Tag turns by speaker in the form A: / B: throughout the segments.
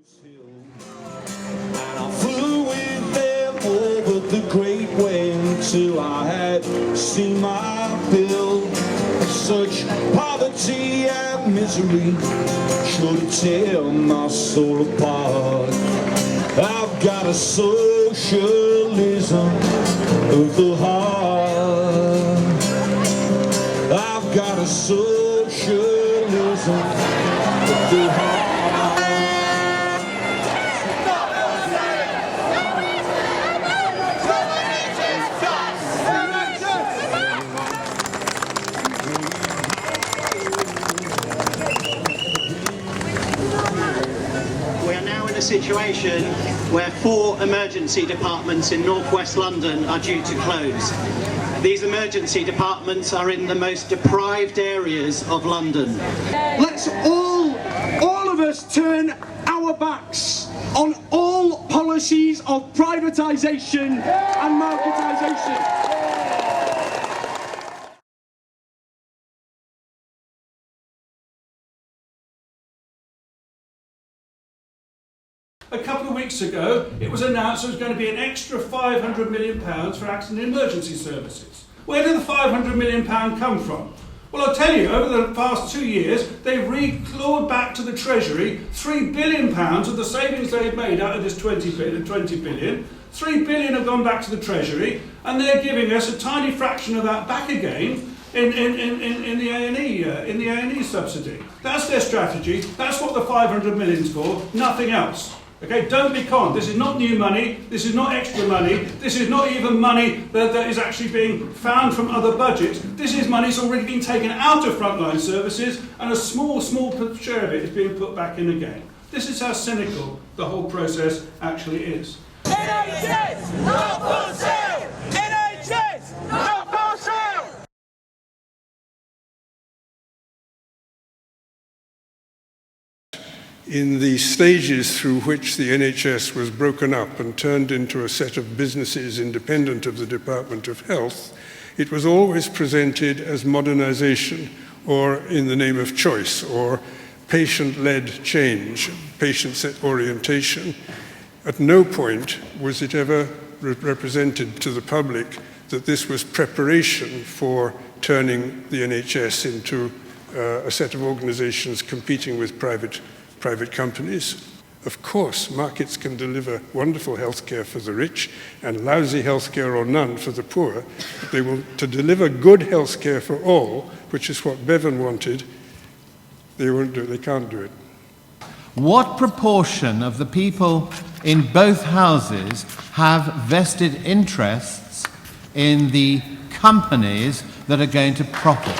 A: And I flew with them over the great way until I had seen my fill of such poverty and misery, sure to tear my soul apart. I've got a socialism of the heart. I've got a socialism of the heart.
B: Situation where 4 emergency departments in northwest London are due to close. These emergency departments are in the most deprived areas of London.
C: Let's all of us turn our backs on all policies of privatisation and marketisation.
D: A couple of weeks ago, it was announced there was going to be an extra £500 million for accident and emergency services. Where did the £500 million come from? Well, I'll tell you, over the past 2 years, they've clawed back to the Treasury £3 billion of the savings they've made out of this 20 billion. £3 billion have gone back to the Treasury, and they're giving us a tiny fraction of that back again in the A&E subsidy. That's their strategy. That's what the £500 million is for, nothing else. Okay, don't be conned. This is not new money, this is not extra money, this is not even money that is actually being found from other budgets. This is money that's already been taken out of frontline services, and a small share of it is being put back in again. This is how cynical the whole process actually is.
E: NHS, not for sale! NHS, not for sale!
F: In the stages through which the NHS was broken up and turned into a set of businesses independent of the Department of Health, it was always presented as modernisation, or in the name of choice, or patient-led change, patient-set orientation. At no point was it ever represented to the public that this was preparation for turning the NHS into a set of organisations competing with private companies. Of course, markets can deliver wonderful healthcare for the rich and lousy healthcare or none for the poor. But to deliver good healthcare for all, which is what Bevan wanted, they won't do it. They can't do it.
G: What proportion of the people in both houses have vested interests in the companies that are going to profit?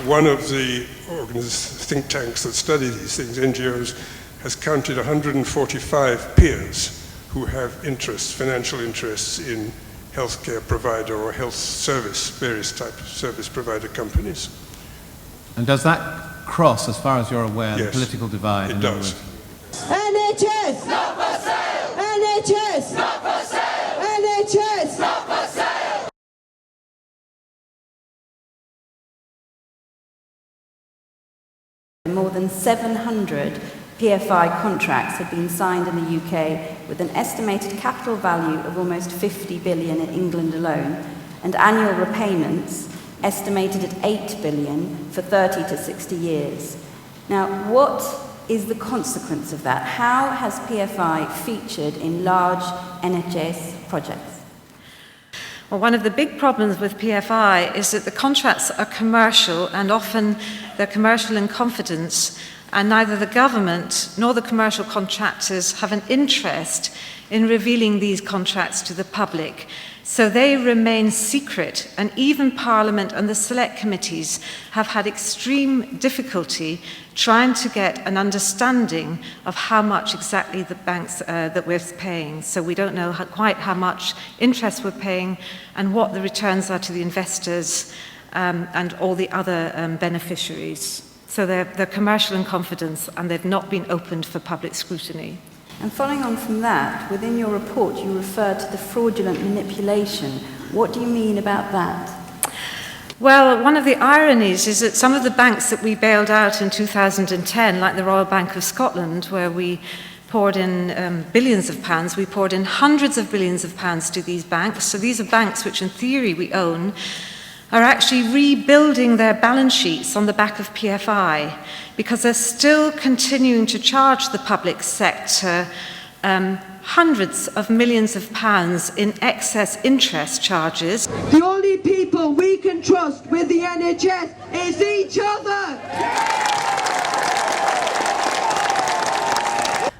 F: One of the think tanks that study these things, NGOs, has counted 145 peers who have interests, financial interests in healthcare provider or health service, various types of service provider companies.
G: And does that cross, as far as you're aware,
F: Yes,
G: the political divide?
F: it does.
E: NHS, not for sale! NHS, not for sale! NHS, not for sale!
H: More than 700 PFI contracts have been signed in the UK with an estimated capital value of almost 50 billion in England alone, and annual repayments estimated at 8 billion for 30 to 60 years. Now, what is the consequence of that? How has PFI featured in large NHS projects?
I: Well, one of the big problems with PFI is that the contracts are commercial, and often they're commercial in confidence, and neither the government nor the commercial contractors have an interest in revealing these contracts to the public. So they remain secret, and even Parliament and the select committees have had extreme difficulty trying to get an understanding of how much exactly the banks that we're paying. So we don't know quite how much interest we're paying and what the returns are to the investors and all the other beneficiaries. So they're commercial in confidence, and they've not been opened for public scrutiny.
H: And following on from that, within your report you refer to the fraudulent manipulation. What do you mean about that?
I: Well, one of the ironies is that some of the banks that we bailed out in 2010, like the Royal Bank of Scotland, where we poured in billions of pounds, we poured in hundreds of billions of pounds to these banks. So these are banks which in theory we own, are actually rebuilding their balance sheets on the back of PFI because they're still continuing to charge the public sector hundreds of millions of pounds in excess interest charges.
E: The only people we can trust with the NHS is each other.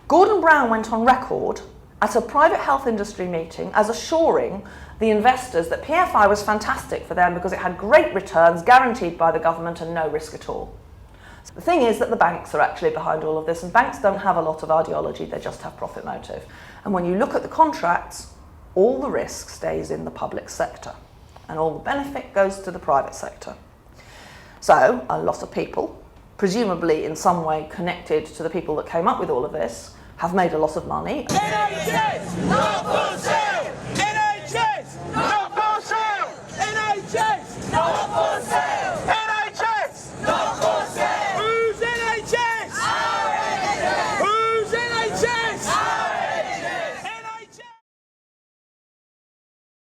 J: Gordon Brown went on record at a private health industry meeting as assuring the investors that PFI was fantastic for them because it had great returns guaranteed by the government and no risk at all. The thing is that the banks are actually behind all of this, and banks don't have a lot of ideology, they just have profit motive. And when you look at the contracts, all the risk stays in the public sector and all the benefit goes to the private sector. So a lot of people, presumably in some way connected to the people that came up with all of this, have made a lot of money.
A: NHS, not for sale!